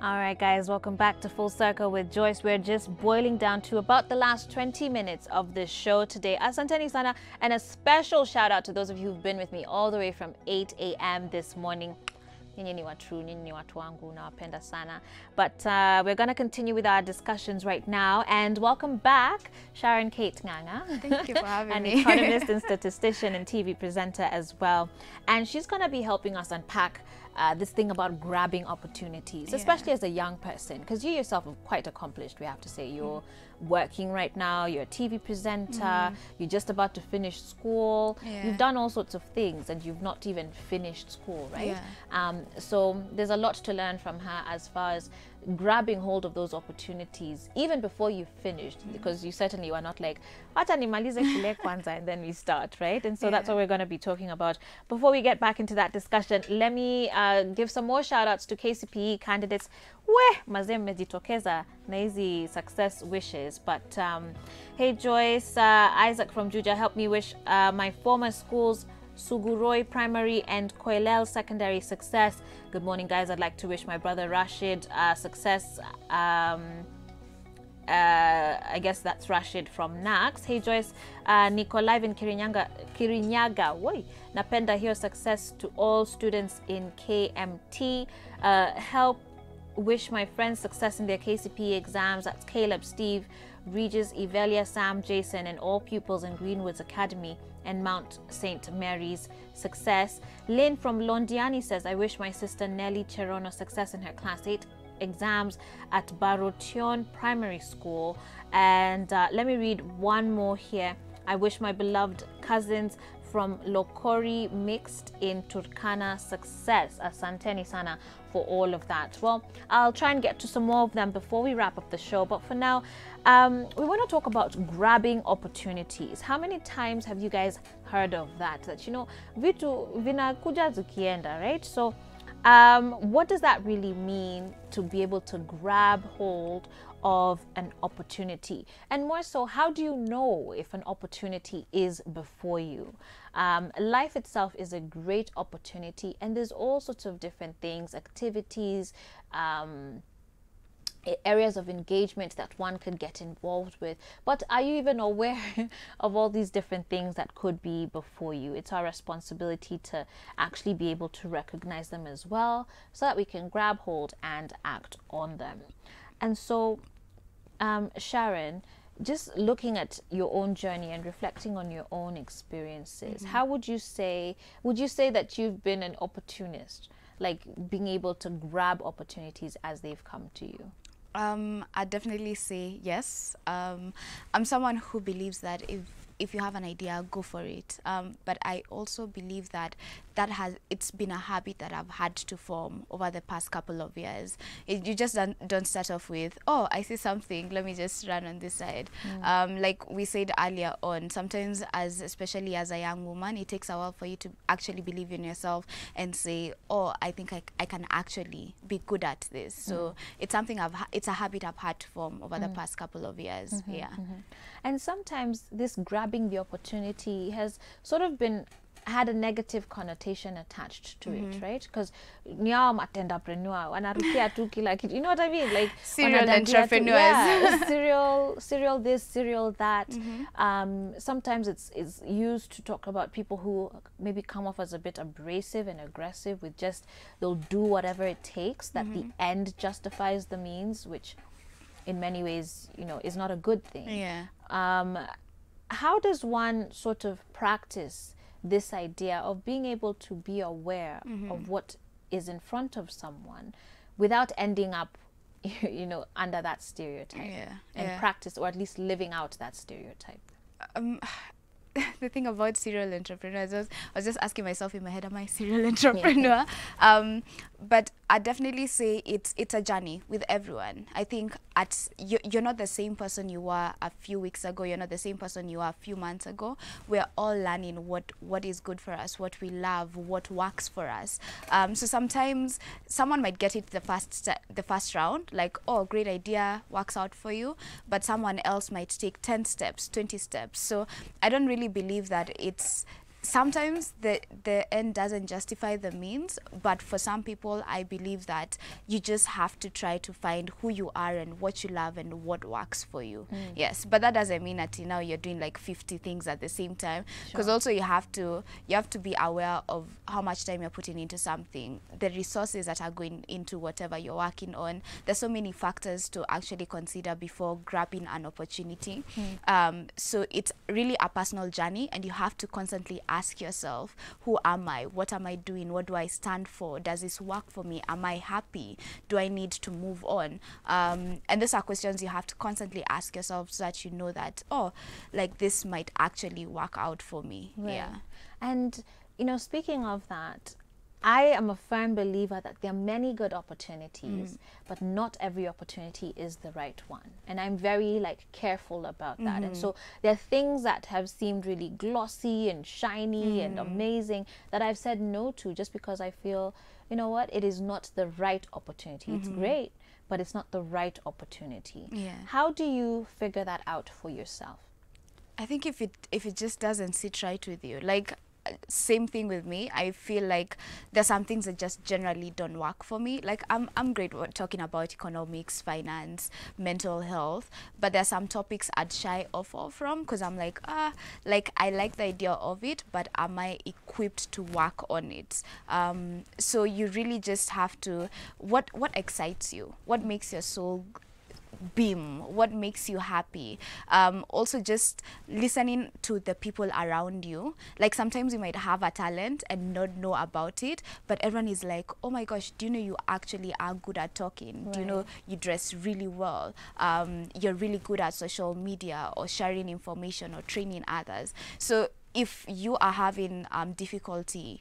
All right, guys, welcome back to Full Circle with Joyce. We're just boiling down to about the last 20 minutes of this show today. Asanteni sana, and a special shout out to those of you who've been with me all the way from 8 a.m. this morning. Nyinyi ni watu, nyinyi ni watu wangu, nawapenda sana. But we're going to continue with our discussions right now. And welcome back, Sharon Kate Nganga. Thank you for having An me. economist and statistician and TV presenter as well. And she's going to be helping us unpack this thing about grabbing opportunities, especially as a young person, because you yourself are quite accomplished, we have to say. You're working right now, you're a TV presenter, you're just about to finish school, you've done all sorts of things, and you've not even finished school, right? So there's a lot to learn from her as far as grabbing hold of those opportunities even before you've finished, because you certainly were not like, acha nimalize shule kwanza and then we start, right? And so that's what we're going to be talking about. Before we get back into that discussion, let me give some more shout outs to KCPE candidates. Mazee mmejitokeza na hizi success wishes. But hey Joyce, Isaac from Juja, help me wish my former schools Suguroi Primary and Koilel Secondary success. Good morning, guys. I'd like to wish my brother Rashid success. I guess that's Rashid from Nax. Hey Joyce, niko live in Kirinyaga. Woi, napenda hiyo success to all students in KMT. Help wish my friends success in their KCPE exams. That's Caleb, Steve, Regis, Evelia, Sam, Jason, and all pupils in Greenwoods Academy and Mount St. Mary's success. Lynn from Londiani says, I wish my sister Nelly Cherono success in her Class 8 exams at Barotion Primary School. And let me read one more here. I wish my beloved cousins from Lokori Mixed in Turkana success. Asanteni sana for all of that. Well, I'll try and get to some more of them before we wrap up the show. But for now, we want to talk about grabbing opportunities. How many times have you guys heard of that? That, you know, vitu vinakuja zikienda, right? So what does that really mean to be able to grab hold of an opportunity? And more so, how do you know if an opportunity is before you? Life itself is a great opportunity, and there's all sorts of different things, activities, areas of engagement that one could get involved with. But are you even aware of all these different things that could be before you? It's our responsibility to actually be able to recognize them as well, so that we can grab hold and act on them. And so, Sharon, just looking at your own journey and reflecting on your own experiences, how would you say that you've been an opportunist, like being able to grab opportunities as they've come to you? I'd definitely say yes. I'm someone who believes that if you have an idea, go for it. But I also believe that it's been a habit that I've had to form over the past couple of years. You just don't start off with, oh, I see something, let me just run on this side. Like we said earlier on, sometimes especially as a young woman, it takes a while for you to actually believe in yourself and say, oh, I think I can actually be good at this. So it's something it's a habit I've had to form over the past couple of years. And sometimes this grabbing the opportunity has sort of had a negative connotation attached to it, right? Because nyao matendapreneur wanarukia tu kila kitu, you know what I mean? Like serial entrepreneurs. Serial this, serial that. Sometimes it's used to talk about people who maybe come off as a bit abrasive and aggressive with just, they'll do whatever it takes, that the end justifies the means, which in many ways, you know, is not a good thing. How does one sort of practice this idea of being able to be aware of what is in front of someone without ending up, you know, under that stereotype and practice, or at least living out that stereotype? The thing about serial entrepreneurs, I was just asking myself in my head, am I a serial entrepreneur? But I definitely say it's a journey with everyone. I think you're not the same person you were a few weeks ago. You're not the same person you were a few months ago. We're all learning what is good for us, what we love, what works for us. So sometimes someone might get it the first round, like, oh, great idea, works out for you. But someone else might take 10 steps, 20 steps. So I don't really believe that it's sometimes the end doesn't justify the means, but for some people, I believe that you just have to try to find who you are and what you love and what works for you. Yes, but that doesn't mean that now you're doing like 50 things at the same time, because also you have to be aware of how much time you're putting into something, the resources that are going into whatever you're working on. There's so many factors to actually consider before grabbing an opportunity. So it's really a personal journey, and you have to constantly ask yourself, who am I? What am I doing? What do I stand for? Does this work for me? Am I happy? Do I need to move on? And those are questions you have to constantly ask yourself, so that you know that, oh, like this might actually work out for me. Right. Yeah. And, you know, speaking of that, I am a firm believer that there are many good opportunities, but not every opportunity is the right one. And I'm very careful about that. And so there are things that have seemed really glossy and shiny and amazing that I've said no to, just because I feel, you know what, it is not the right opportunity. It's great, but it's not the right opportunity. Yeah. How do you figure that out for yourself? I think if it just doesn't sit right with you, like, same thing with me. I feel like there's some things that just generally don't work for me. Like, I'm great at talking about economics, finance, mental health, but there's some topics I'd shy off from, because I'm like, I like the idea of it, but am I equipped to work on it? So you really just have to, what excites you? What makes your soul beam? What makes you happy? Also just listening to the people around you. Like, sometimes you might have a talent and not know about it, but everyone is like, oh my gosh, do you know you actually are good at talking? Do you know you dress really well? You're really good at social media or sharing information or training others. So if you are having difficulty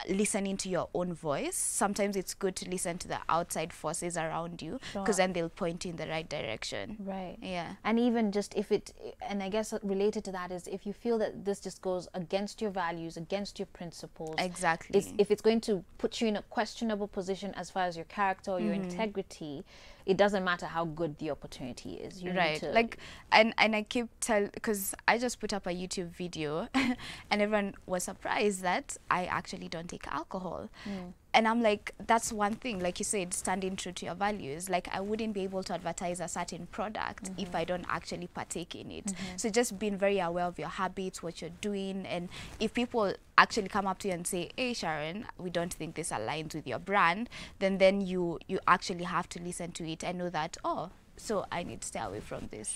listening to your own voice, sometimes it's good to listen to the outside forces around you, because then they'll point you in the right direction. Right. Yeah. And even just if it, and I guess related to that is, if you feel that this just goes against your values, against your principles, Exactly. if it's going to put you in a questionable position as far as your character or your integrity, it doesn't matter how good the opportunity is. You need to, like, and I keep because I just put up a YouTube video and everyone was surprised that I actually don't take alcohol. And I'm like, that's one thing, like you said, standing true to your values. Like, I wouldn't be able to advertise a certain product if I don't actually partake in it. So just being very aware of your habits, what you're doing, and if people actually come up to you and say, hey Sharon, we don't think this aligns with your brand, then you actually have to listen to it and know that, oh, so I need to stay away from this.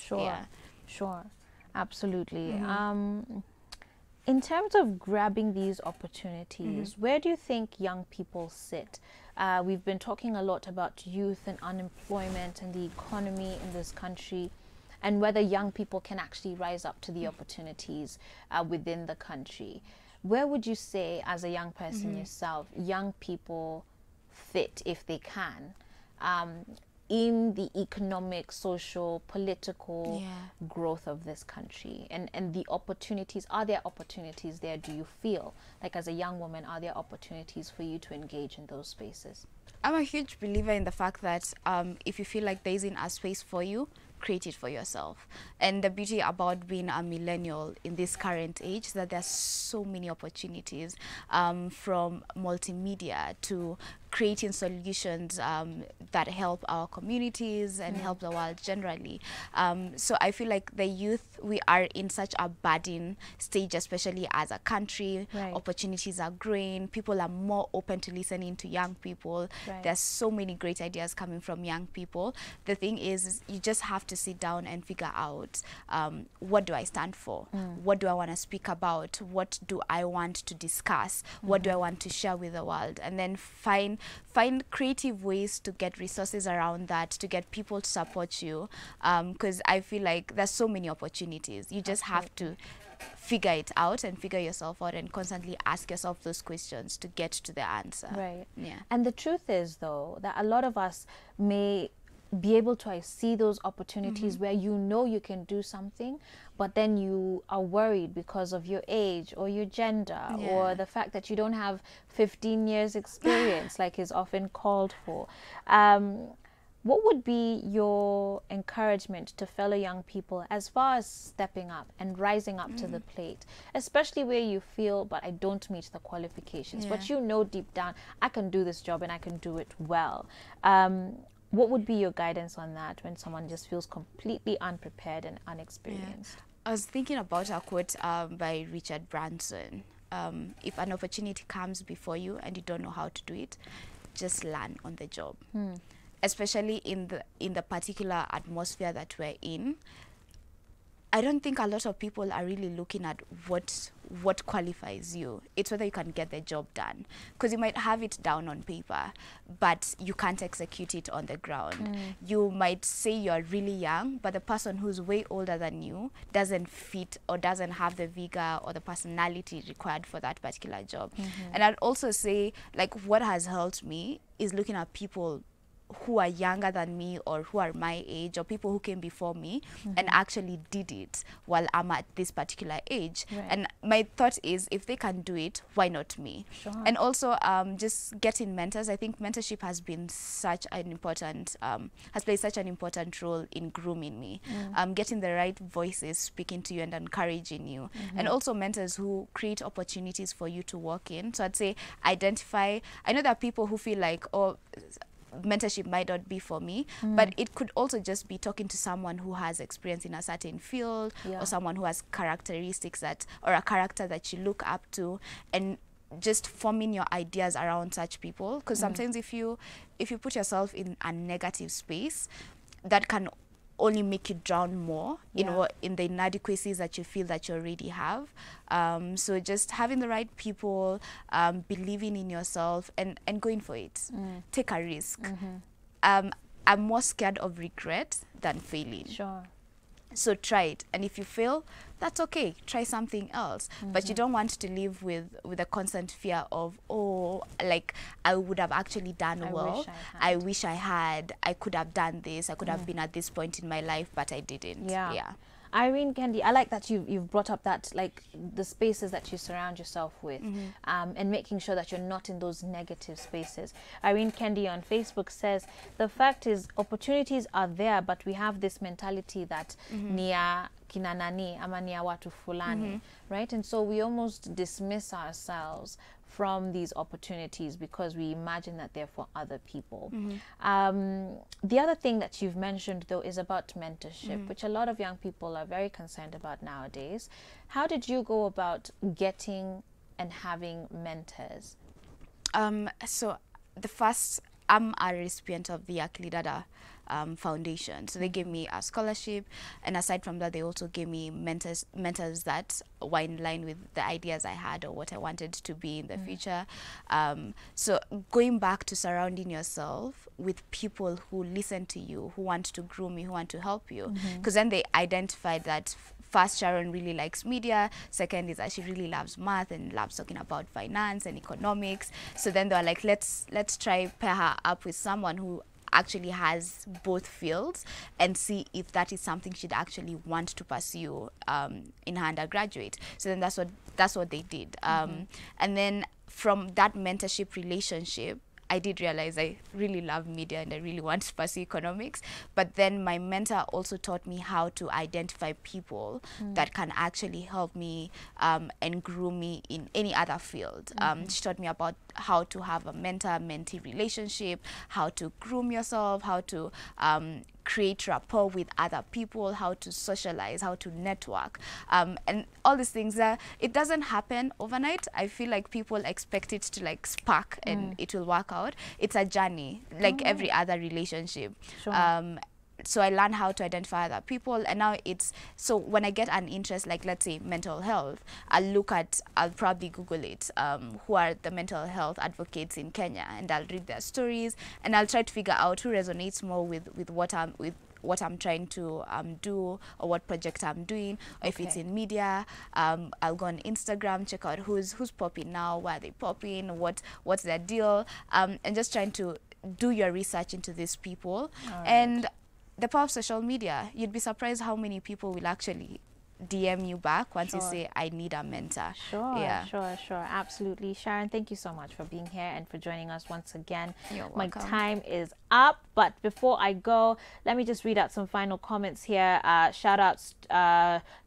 Sure, absolutely. In terms of grabbing these opportunities, where do you think young people sit? We've been talking a lot about youth and unemployment and the economy in this country, and whether young people can actually rise up to the opportunities within the country. Where would you say, as a young person yourself, young people fit, if they can, in the economic, social, political growth of this country? And the opportunities, are there opportunities there, do you feel? Like, as a young woman, are there opportunities for you to engage in those spaces? I'm a huge believer in the fact that if you feel like there isn't a space for you, create it for yourself. And the beauty about being a millennial in this current age is that there's so many opportunities, from multimedia to creating solutions that help our communities and help the world generally. So I feel like the youth, we are in such a budding stage, especially as a country. Opportunities are growing. People are more open to listening to young people. There's so many great ideas coming from young people. The thing is you just have to sit down and figure out, what do I stand for? What do I want to speak about? What do I want to discuss? What do I want to share with the world? And then find creative ways to get resources around that, to get people to support you, because I feel like there's so many opportunities. You just have to figure it out and figure yourself out and constantly ask yourself those questions to get to the answer. And the truth is, though, that a lot of us may be able to see those opportunities where you know you can do something, but then you are worried because of your age or your gender or the fact that you don't have 15 years experience like is often called for. what would be your encouragement to fellow young people as far as stepping up and rising up to the plate, especially where you feel, but I don't meet the qualifications, but you know deep down, I can do this job and I can do it well. What would be your guidance on that when someone just feels completely unprepared and unexperienced? I was thinking about a quote by Richard Branson. If an opportunity comes before you and you don't know how to do it, just learn on the job. Especially in the particular atmosphere that we're in, I don't think a lot of people are really looking at what qualifies you. It's whether you can get the job done, because you might have it down on paper, but you can't execute it on the ground. You might say you're really young, but the person who's way older than you doesn't fit or doesn't have the vigor or the personality required for that particular job. And I'd also say, like, what has helped me is looking at people who are younger than me or who are my age, or people who came before me and actually did it while I'm at this particular age. And my thought is, if they can do it, why not me? And also just getting mentors. I think mentorship has been such an important, has played such an important role in grooming me. Getting the right voices speaking to you and encouraging you. And also mentors who create opportunities for you to walk in. So I'd say identify, I know there are people who feel like, oh, mentorship might not be for me, but it could also just be talking to someone who has experience in a certain field, or someone who has characteristics that, or a character that you look up to, and just forming your ideas around such people. Because sometimes if you put yourself in a negative space, that can only make you drown more in the inadequacies that you feel that you already have. So just having the right people, believing in yourself, and going for it. Take a risk. I'm more scared of regret than failing. So try it, and if you fail, that's okay. Try something else. But you don't want to live with a constant fear of, oh, like, I would have actually done well. I wish I had. I could have done this. I could have been at this point in my life, but I didn't. Irene, Kendi, I like that you've brought up that, like, the spaces that you surround yourself with, and making sure that you're not in those negative spaces. Irene Kendi on Facebook says, the fact is opportunities are there, but we have this mentality that niya kina nani ama niya watu fulani, right? And so we almost dismiss ourselves from these opportunities because we imagine that they're for other people. The other thing that you've mentioned, though, is about mentorship, which a lot of young people are very concerned about nowadays. How did you go about getting and having mentors? So the first, I'm a recipient of the Akilidada Foundation. So they gave me a scholarship, and aside from that, they also gave me mentors that were in line with the ideas I had or what I wanted to be in the future. So going back to surrounding yourself with people who listen to you, who want to groom you, who want to help you, because then they identified that first, Sharon really likes media. Second is that she really loves math and loves talking about finance and economics. So then they were like, let's try pair her up with someone who actually has both fields and see if that is something she'd actually want to pursue in her undergraduate. So then that's what they did. And then from that mentorship relationship, I did realize I really love media and I really want to pursue economics. But then my mentor also taught me how to identify people that can actually help me and groom me in any other field. She taught me about how to have a mentor-mentee relationship, how to groom yourself, how to create rapport with other people, how to socialize, how to network, and all these things. It doesn't happen overnight. I feel like people expect it to like spark and it will work out. It's a journey, like every other relationship. So I learned how to identify other people, and now it's, so when I get an interest, like let's say mental health, I'll probably Google it, who are the mental health advocates in Kenya, and I'll read their stories, and I'll try to figure out who resonates more with what I'm trying to do, or what project I'm doing, or if it's in media. I'll go on Instagram, check out who's popping now, why are they popping, what's their deal, and just trying to do your research into these people. And the power of social media, you'd be surprised how many people will actually DM you back once you Sure. say I need a mentor. Sure, Yeah. sure, absolutely. Sharon, thank you so much for being here and for joining us once again. You're My welcome. time is up, but before I go, let me just read out some final comments here. Shout outs,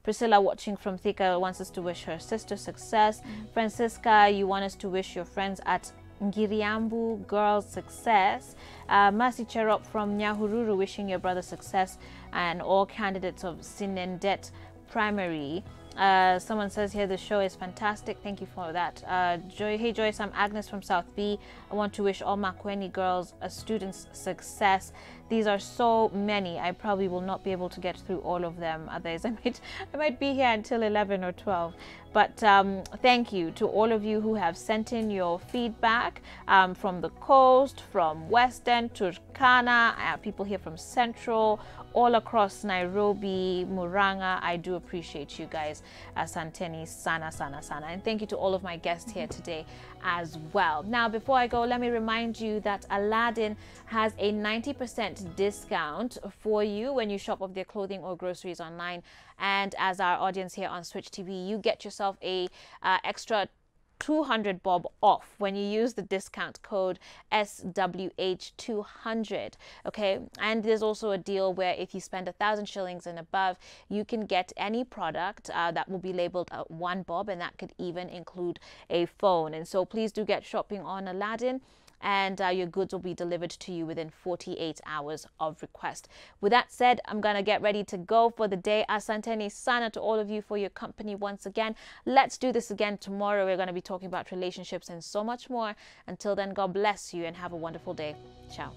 Priscilla watching from Thika wants us to wish her sister success. Francisca, you want us to wish your friends at Ngiriambu girls success. Mercy Cherop from Nyahururu wishing your brother success and all candidates of Sinendet Primary. Someone says here the show is fantastic. Thank you for that. Hey Joyce, I'm Agnes from South B. I want to wish all Makueni girls students success. These are so many. I probably will not be able to get through all of them. Otherwise, I might be here until 11 or 12. But thank you to all of you who have sent in your feedback from the coast, from Western, Turkana, people here from Central, all across Nairobi, Muranga. I do appreciate you guys. Asanteni sana sana sana. And thank you to all of my guests here today as well. Now, before I go, let me remind you that Aladdin has a 90% discount for you when you shop of their clothing or groceries online. And as our audience here on Switch TV, you get yourself a extra 200 bob off when you use the discount code SWH200. Okay, and there's also a deal where if you spend 1,000 shillings and above, you can get any product that will be labeled 1 bob, and that could even include a phone. And so please do get shopping on Aladdin, and your goods will be delivered to you within 48 hours of request. With that said, I'm gonna get ready to go for the day. Asanteni sana to all of you for your company once again. Let's do this again tomorrow. We're going to be talking about relationships and so much more. Until then, God bless you and have a wonderful day. Ciao.